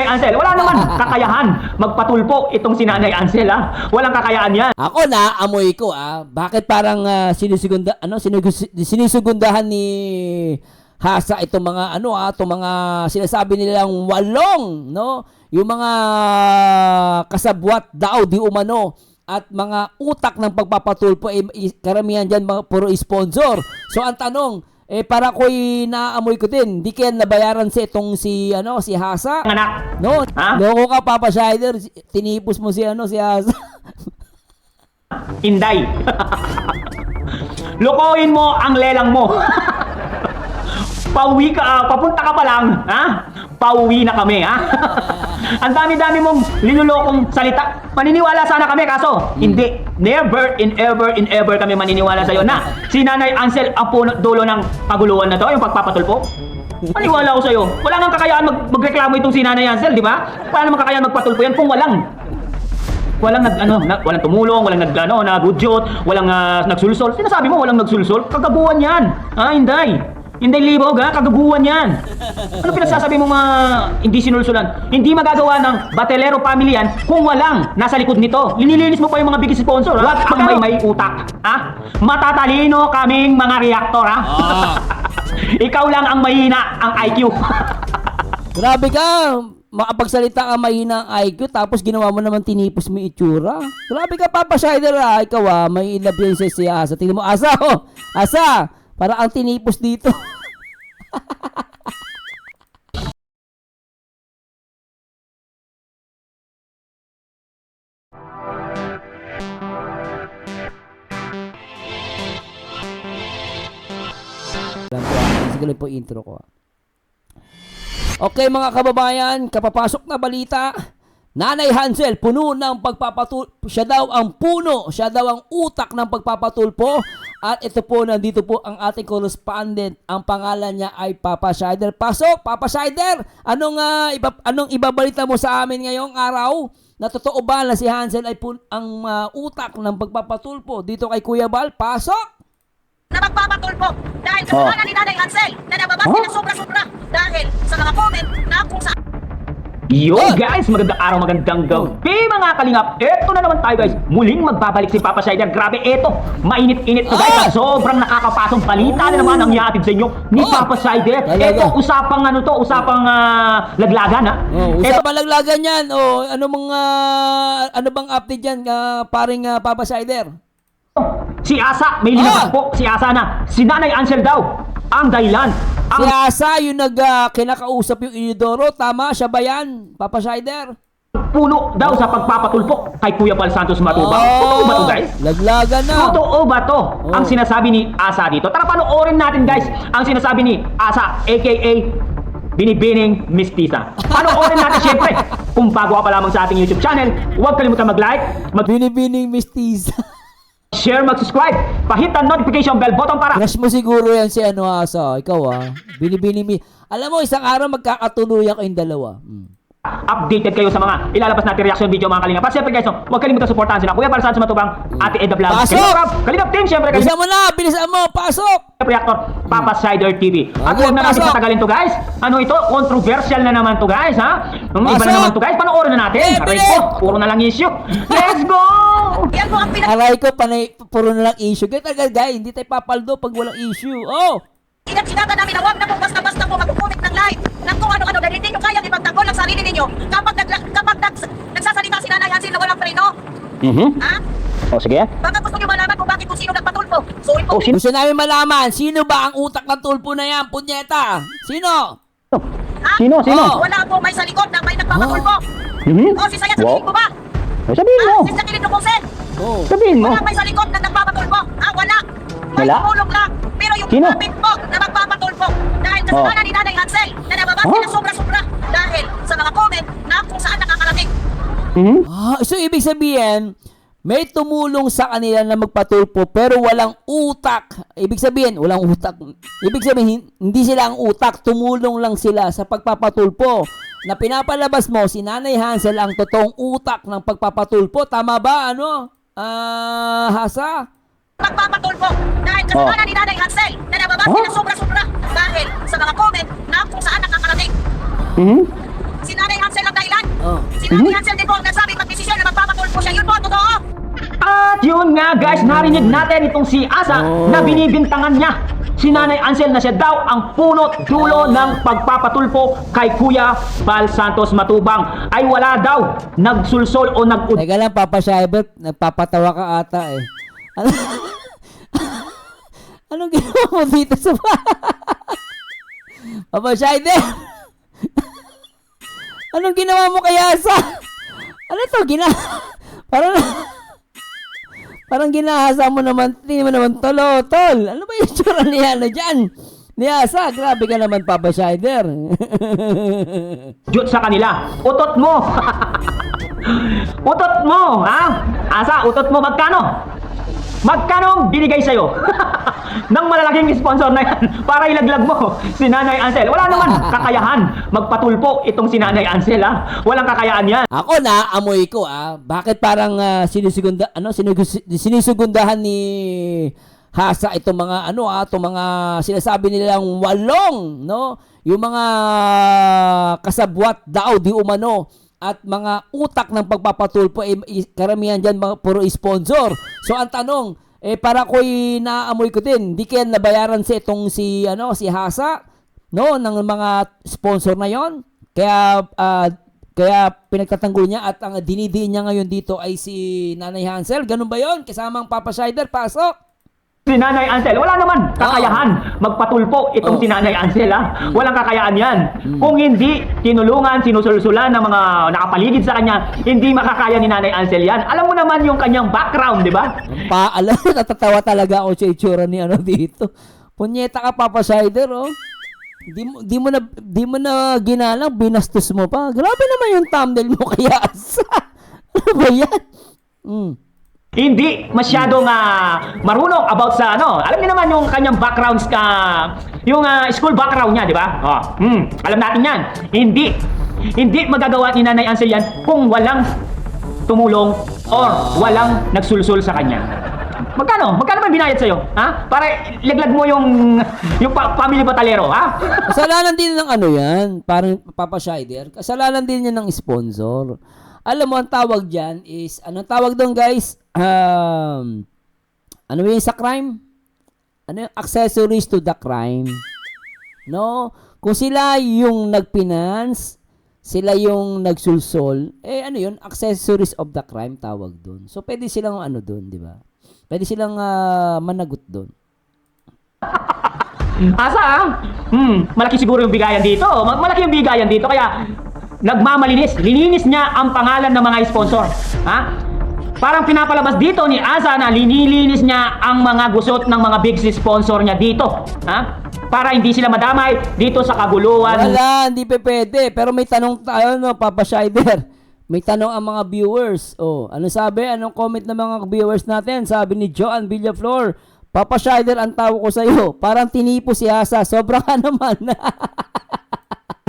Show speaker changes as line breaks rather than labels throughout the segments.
Ansel. Wala naman kakayahan magpatulpo itong si Nanay Ansel, ha? Walang kakayahan yan.
Ako na, amoy ko bakit parang sinisugundahan ni Hasa itong mga itong mga sinasabi nilang walong, no? Yung mga kasabwat daw di umano at mga utak ng pagpapatulpo karamihan diyan mga puro sponsor. So ang tanong, para ko'y naamoy ko din, di kaya nabayaran si itong si Hasa?
Anak.
No,
Ha?
loko ka Papa Shider, tinipos mo si Hasa.
Inday. Lokohin mo ang lelang mo. Pauwi ka, papunta ka pa lang, ha? Pauwi na kami, ha? Ang dami-dami mong linulokong salita. Maniniwala sana kami, kaso hindi. Never in ever kami maniniwala sa'yo na si Nanay Ansel ang dulo ng kaguluhan na to, yung pagpapatulpo. Maniwala ako sa'yo. Wala nang kakayaan magreklamo itong si Nanay Ansel, di ba? Wala namang kakayaan magpatulpo yan kung walang walang tumulong, walang nagudyot, walang nagsulsol. Sinasabi mo walang nagsulsol? Kagaguhan yan. Ha, Inday? Inday Libog, ha? Kagaguhan yan. Ano pinagsasabi mo hindi sinulsulan? Hindi magagawa ng Batelero family yan kung walang nasa likod nito. Linilinis mo pa yung mga big sponsor, ha? Wag kang may utak, ha? Matatalino kaming mga reactor, ha? Ikaw lang ang mahina ang IQ.
Grabe ka, makapagsalita ka mahina ang IQ tapos ginawa mo naman tinipos mo yung itsura. Grabe ka Papa Shider, ikaw may love yan si Asa. Tingnan mo, Asa, Asa, para ang tinipos dito. Sige lang po intro ko. Okay mga kababayan, kapapasok na balita. Nanay Hansel, puno ng pagpapatulpo. Siya daw ang puno, siya daw ang utak ng pagpapatulpo. At ito po, nandito po ang ating correspondent. Ang pangalan niya ay Papa Shider. Pasok, Papa Shider! Anong ibabalita mo sa amin ngayong araw? Na totoo ba na si Hansel ay ang utak ng pagpapatulpo dito kay Kuya Bal? Pasok!
Na magpapatulpo dahil kasalanan ni Nanay Hansel na nababase ng sobra-sobra dahil sa mga comment na kung saan.
Yo guys, magandang araw, magandang gabi mga kalingap. Eto na naman tayo guys, muling magbabalik si Papa Shider. Grabe, eto, mainit-init to guys. Sobrang nakakapasong balita na naman ang ihatid sa inyo ni Papa Shider. Eto, usapang laglagan, ha?
Usapang laglagan yan. Ano bang update yan, paring Papa Shider?
Si Asa, may linabas po si Asa na si Nanay Ansel daw ang dahilan.
Si Asa yung kinakausap yung Inidoro, tama? Siya ba yan, Papa Shider?
Puno daw sa pagpapatulpo kay Kuya Bal Santos Matubang. Totoo ba to guys?
Laglagan na.
Totoo ba to ang sinasabi ni Asa dito? Tara, panoorin natin guys ang sinasabi ni Asa aka Binibining Mistisa. Panoorin natin syempre. Kung bago ka pa lamang sa ating YouTube channel, huwag kalimutan mag-like,
Binibining Mistisa.
share, mag-subscribe, pahit ang notification bell button para
Crush mo siguro yan si Asa. Ikaw Binibining Alam mo, isang araw magkakatuluyan kayong dalawa.
updated kayo sa mga ilalabas natin reaction video mga kalingap. At syempre guys, huwag kalimutan suportahan sila Kuya Bal Santos Matubang, Ate Eda Vlog, Kalingap Team, syempre
Bilisan mo na! Bilisan mo! Pasok!
Reactor, Papa Shider TV. At huwag na natin patagalin to guys. Ano ito? Controversial na naman to guys, ha? Iba na naman to guys. Panoorin na natin. Aray ko, puro na lang issue. Let's go!
Yan po ang
Aray ko, puro na lang issue. Kaya talaga guys, hindi tayo papaldo pag walang issue.
Inat-inata namin na huwag na po basta-basta po mag-comment ng live ng kung ano-ano dahil hindi nyo kayang ipagtanggol ang sarili ninyo kapag nagsasalita si Nanay Hansel na walang preno. Ha?
O sige.
Baka gusto nyo malaman kung bakit kung sino nagpatulpo. Sorry po.
Gusto namin malaman, sino ba ang utak ng tulpo na yan, punyeta? Sino?
Ha?
Sino?
Wala po may sa likod na may nagpapatulpo. Si Sayat, sabihin ko ba?
Sabihin mo.
Si Jacqueline Ducose.
Sabihin mo.
Wala may sa likod na nagpapatulpo. Wala. May
Wala?
tumulong lang. Pero yung
Sino?
comment po na magpapatulpo dahil kasalanan ni Nanay Hansel na nababase ng sobra-sobra dahil sa mga comment na kung saan nakakarating.
So ibig sabihin, may tumulong sa kanila na magpatulpo pero walang utak. Ibig sabihin, walang utak. Ibig sabihin, hindi sila ang utak, tumulong lang sila sa pagpapatulpo. Na pinapalabas mo, si Nanay Hansel ang totoong utak ng pagpapatulpo. Tama ba? Hasa?
Magpapatulpo dahil kasalanan ni Nanay Hansel na nababase ng sobra-sobra dahil sa mga comment na kung saan nakakarating. Si Nanay Hansel ang
Oh.
Si Nanay Hansel din po ang nagsabi pagdesisyon na magpapatulpo siya. Yun po, totoo.
At yun nga guys, narinig natin itong si Asa na binibintangan niya si Nanay Hansel na siya daw ang punot dulo ng pagpapatulpo kay Kuya Val Santos Matubang. Ay wala daw nagsulsol o
Teka lang, Papa Shybert, nagpapatawa ka ata eh. Ano? Anong ginawa mo dito sa Papa Shybert? Anong ginawa mo kay Asa? Ano to? Parang ginahasa mo naman, hindi mo naman tol. Ano ba yung tsura niya dyan? Ni Asa, grabe ka naman, Papa Shybert.
jut sa kanila. Utot mo. Utot mo, ha? Asa, utot mo magkano? Magkano binigay sa'yo? Nang malalaking sponsor na yan para ilaglag mo si Nanay Hansel. Wala naman kakayahan magpatulpo itong si Nanay Hansel, ha? Walang kakayaan yan.
Ako na, amoy ko bakit parang sinisugundahan ni Hasa itong mga itong mga sinasabi nilang walong, no? Yung mga kasabwat daw di umano at mga utak ng pagpapatulpo karamihan diyan puro sponsor. So ang tanong, para ko'y naamoy ko din, di kaya nabayaran si si Hasa, no, ng mga sponsor na yon. Kaya pinagtatanggol niya at ang dinidiin niya ngayon dito ay si Nanay Hansel. Ganun ba yon? Kasamang Papa Shybert, pasok.
Si Nanay Hansel, wala naman kakayahan magpatulpo itong si Nanay Hansel, ha? Walang kakayaan yan. Kung hindi tinulungan, sinusulsulan ng mga nakapaligid sa kanya, hindi makakaya ni Nanay Hansel yan. Alam mo naman yung kanyang background, di ba?
Alam mo, natatawa talaga ako sa itsura ni dito. Punyeta ka, Papa Shybert, oh. Di mo na ginalang, binastos mo pa. Grabe naman yung thumbnail mo kaya. Ano ba yan?
Hindi masyadong marunong about sa alam niyo naman yung kanyang backgrounds yung school background niya, di ba? Alam natin yan. Hindi magagawa ni Nanay Hansel yan kung walang tumulong or walang nagsulsul sa kanya. Magkano ba binayad sa'yo? Ha? Para laglag mo yung family batalero, ha?
Kasalanan din ng yan, parang Papa Shybert. Kasalanan din niya ng sponsor. Alam mo, ang tawag dyan is, anong tawag doon, guys? Ano yung sa crime? Ano yung accessories to the crime? No? Kung sila yung nagfinance, sila yung nagsulsol, ano yun? Accessories of the crime tawag doon. So, pwede silang doon, di ba? Pwede silang managot doon.
Asa, malaki siguro yung bigayan dito. Malaki yung bigayan dito, kaya nagmamalinis. Lininis niya ang pangalan ng mga sponsor. Ha? Parang pinapalabas dito ni Asa na linilinis niya ang mga gusot ng mga big sponsor niya dito. Ha? Para hindi sila madamay dito sa kaguluhan.
Wala, hindi pwede. Pero may tanong tayo, Papa Shybert. May tanong ang mga viewers. Ano sabi? Anong comment ng mga viewers natin? Sabi ni Joan Villaflor, Papa Shybert, ang tawag ko sa'yo. Parang tinipo si Asa. Sobra ka naman.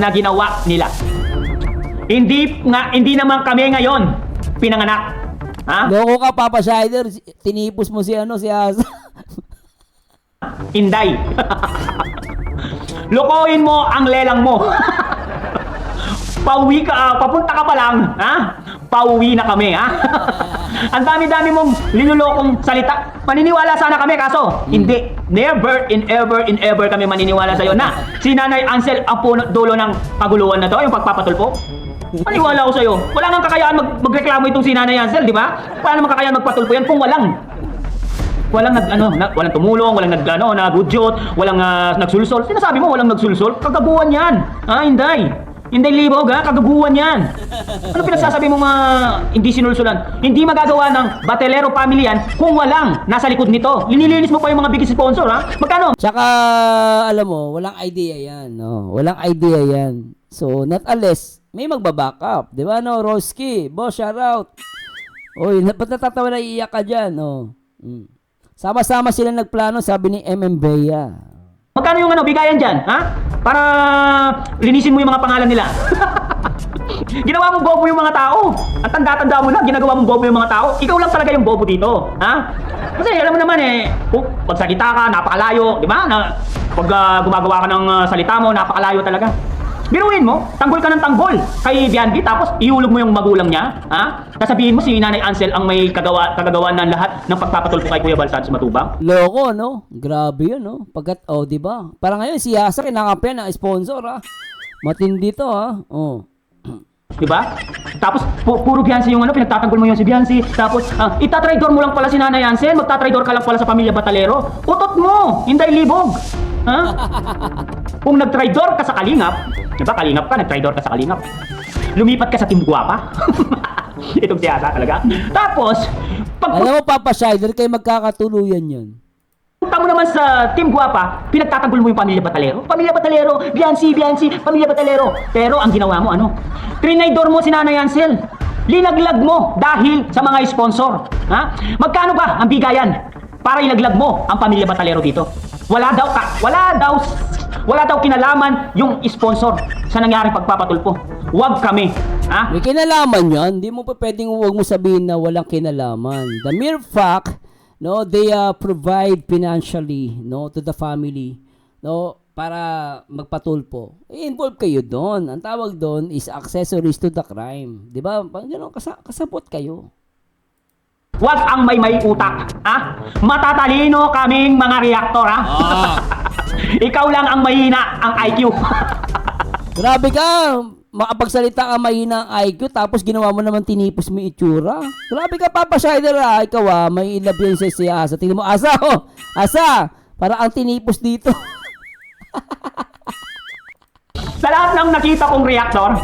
Na ginawa nila. Hindi naman kami ngayon pinanganak. Ha?
Loko ka, Papa Shybert. Tinipos mo si Asa.
Inday. Lokohin mo ang lelang mo. Pauwi ka, papunta ka pa lang, ha? Pauwi na kami, ha? Ang dami-dami mong linulokong salita. Maniniwala sana kami, kaso hindi. Never in ever kami maniniwala sa'yo na si Nanay Hansel ang punot dulo ng kaguluhan na to, yung pagpapatulpo. Maniwala ako sa'yo. Wala nang kakayaan magreklamo itong si Nanay Hansel, di ba? Wala namang kakayaan magpatulpo yan kung walang tumulong, walang nagudyot, walang nagsulsol. Sinasabi mo walang nagsulsol? Kagaguhan yan. Ha, Inday Libog, ha? Kagaguhan yan. Ano pinagsasabi mo hindi sinulsulan? Hindi magagawa ng Batelero family yan kung walang nasa likod nito. Linilinis mo pa yung mga big sponsor, ha? Magkano?
Tsaka, alam mo, walang idea yan. No? Walang idea yan. So, not unless, may magbaback up. Di ba, Roski? Boss, shout out. Oy, ba't natatawa na iiyak ka dyan? Sama-sama sila nagplano, sabi ni MM Bea.
Magkano yung bigayan dyan, ha? Para linisin mo yung mga pangalan nila. Ginawa mong bobo yung mga tao. At tanda-tanda mo na, ginagawa mong bobo yung mga tao. Ikaw lang talaga yung bobo dito, ha? Kasi alam mo naman pag salita ka, napakalayo, di ba? Pag gumagawa ka ng salita mo, napakalayo talaga. Biruin mo, tanggol ka ng tanggol kay Bianchi, tapos ihulog mo yung magulang niya, ha? Sasabihin mo si Nanay Ansel ang may kagagawa ng lahat ng pagpapatulpo kay Kuya Balsan sa Matubang.
Loko, no? Grabe yun, no? Pagkat, di ba? Para ngayon, si Yasa kinakampihan ng sponsor, ha? Matindi to, ha? Oh.
Diba? Tapos puro Bianchi yung pinagtatanggol mo yung si Bianchi. Tapos itatraidor mo lang pala si Nanay Ansel, magtatraidor ka lang pala sa pamilya Batalero. Utot mo, Inday Libog. Ha? Kung nagtraidor ka sa Kalingap, diba Kalingap ka, nagtraidor ka sa Kalingap. Lumipat ka sa Team Guapa. Itong siyasa talaga. Tapos,
Alam mo, Papa Shider, kayo magkakatuluyan yun.
punta mo naman sa Team Guapa, pinagtatanggol mo yung pamilya Batalero. Pamilya Batalero, Bianchi, pamilya Batalero. Pero ang ginawa mo, trinaidor mo si Nanay Ansel. Linaglag mo dahil sa mga sponsor. Ha? Magkano ba ang bigayan para ilaglag mo ang pamilya Batalero dito? Wala daw kinalaman yung sponsor sa nangyaring pagpapatulpo. Huwag kami. Ha?
May kinalaman yan. Hindi mo pa pwedeng huwag mo sabihin na walang kinalaman. The mere fact, no, they provide financially, no, to the family, no, para magpatulpo. I-involve kayo doon. Ang tawag doon is accessories to the crime. 'Di ba? Gano'n, kasabot kayo.
Huwag ang may utak. Ha? Matatalino kaming mga reaktor, ha? Ikaw lang ang mahina ang IQ.
Grabe ka! Makapagsalita ka mahina ang IQ tapos ginawa mo naman tinipos mo yung itsura. Grabe ka, Papa Shider, ha? Ikaw, may ilab yan si Asa. Tingnan mo, Asa, Asa! Para ang tinipos dito.
Sa lahat ng nakita kong reaktor,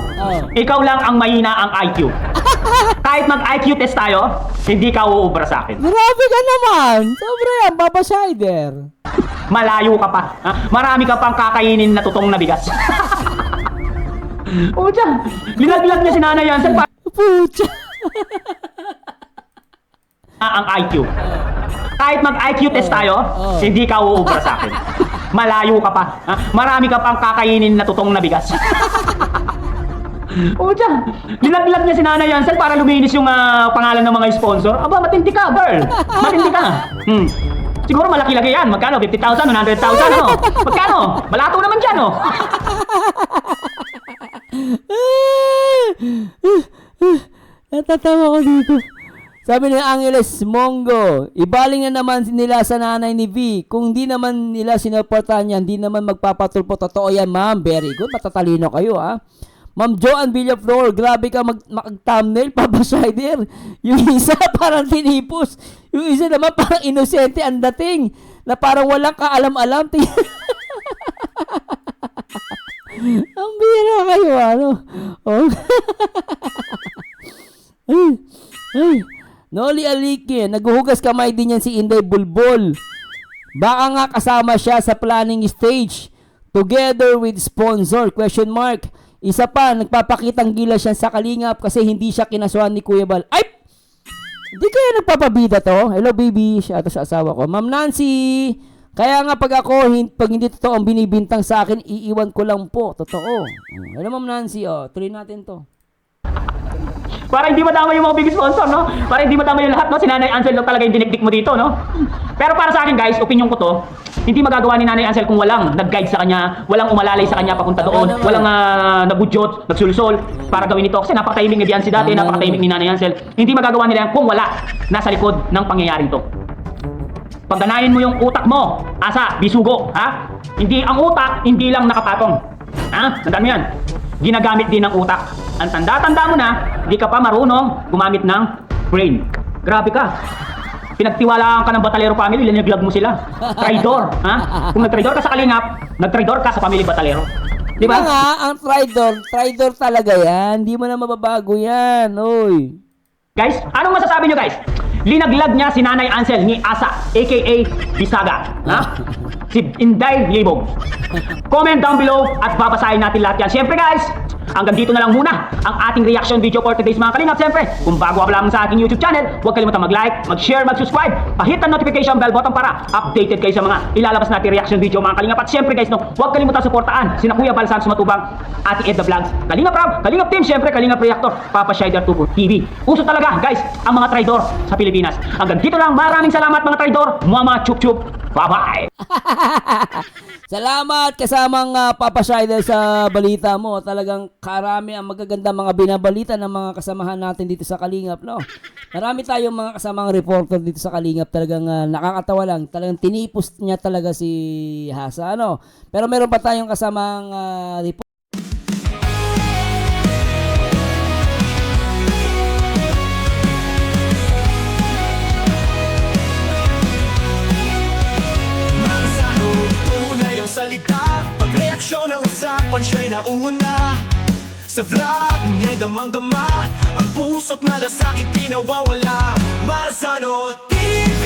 ikaw lang ang mahina ang IQ. Kahit mag-IQ test tayo, hindi ka uubra sa akin.
Grabe ka naman! Sobra yan, Papa Shider.
Malayo ka pa. Ha? Marami ka pang kakainin na tutong na bigas. O dyan, linaglag niya si Nanay Ansel pa
Pucha!
ang IQ. Kahit mag-IQ test tayo, hindi ka uubra sa akin. Malayo ka pa. Ha? Marami ka pang kakainin na tutong na bigas. O dyan, linaglag niya si Nanay Ansel para luminis yung pangalan ng mga sponsor. Aba, matindi ka, girl. Matindi ka. Siguro malaki-laki yan. Magkano? 50,000, 100,000, no? Magkano? Balato naman dyan, no?
Natatawa ko dito. Sabi ni Angeles Mongo, ibaling na naman nila sa nanay ni V. Kung di naman nila sinuportahan yan, di naman magpapatulpo. Totoo yan, ma'am. Very good. Matatalino kayo, ha? Ma'am Joanne Villaflor, grabe ka mag-thumbnail, Papa Shider. Yung isa parang tinipos. Yung isa naman parang inosente ang dating. Na parang walang kaalam-alam. Ang bira kayo, ano? Oh. Ay. Noli Aliki, naghuhugas kamay din yan si Inday Bulbol. Baka nga kasama siya sa planning stage. Together with sponsor, question mark. Isa pa, nagpapakitang gila siya sa Kalingap kasi hindi siya kinasuhan ni Kuya Bal. Ay! Hindi kaya nagpapabida to? Hello baby, siya ito sa asawa ko. Ma'am Nancy, kaya nga pag hindi totoo ang binibintang sa akin, iiwan ko lang po. Totoo. Hello Ma'am Nancy, tuloy natin to.
Para hindi madama yung mga big sponsor, no? Para hindi madama yung lahat, no? Si Nanay Ansel lang talaga yung dinikdik mo dito, no? Pero para sa akin, guys, opinion ko to, hindi magagawa ni Nanay Ansel kung walang nag-guide sa kanya, walang umalalay sa kanya papunta doon, walang nagudyot, nagsulsol para gawin ito. Kasi napakatahimik ni Bianchi dati, napakatahimik ni Nanay Ansel. Hindi magagawa nila yan kung wala nasa likod ng pangyayaring to. Pagganahin mo yung utak mo, Asa, bisugo, ha? Hindi ang utak, hindi lang nakapatong. Ha? Tandaan mo yan. Ginagamit din ng utak. Ang tanda-tanda mo na, di ka pa marunong gumamit ng brain. Grabe ka. Pinagtiwalaan ka ng Batalero family, linaglag mo sila. Traidor, ha? Kung nagtraidor ka sa Kalingap, nagtraidor ka sa family Batalero. Di ba?
Nga, ang traidor talaga yan. Hindi mo na mababago yan, oy.
Guys, anong masasabi nyo guys? Linaglag niya si Nanay Ansel ni Asa, aka Bisaga. Ha? Si Inday Libog. Comment down below at babasahin natin lahat yan. Siyempre guys, hanggang dito na lang muna ang ating reaction video for today's mga Kalingap. Siyempre, kung bago ka lang sa ating YouTube channel, huwag kalimutan mag-like, mag-share, mag-subscribe, pahit ang notification bell button para updated kayo sa mga ilalabas natin reaction video mga Kalingap. At siyempre guys, no, huwag kalimutan suportaan sina Kuya Balsan Sumatubang, Ate Ed the Vlogs, Kalingap Rob, Kalingap Team, siyempre Kalingap Reactor, Papa Shider Tubo TV. Uso talaga guys ang mga traidor sa Pilipinas. Hanggang dito lang, maraming salamat mga traidor. Mama chup chup. Bye bye.
Salamat kasamang Papa Shider sa balita mo. Talagang karami ang magaganda mga binabalita ng mga kasamahan natin dito sa Kalingap, no? Marami tayong mga kasamang reporter dito sa Kalingap. Talagang nakakatawa lang. Talagang tinipos niya talaga si Hasa, ano? Pero meron pa tayong kasamang reporter.
Salita, pagreaksyon ng usapan siya'y nauna. Sa vlog niya'y damang-dama, ang puso't malasakit di nawawala. Marzano TV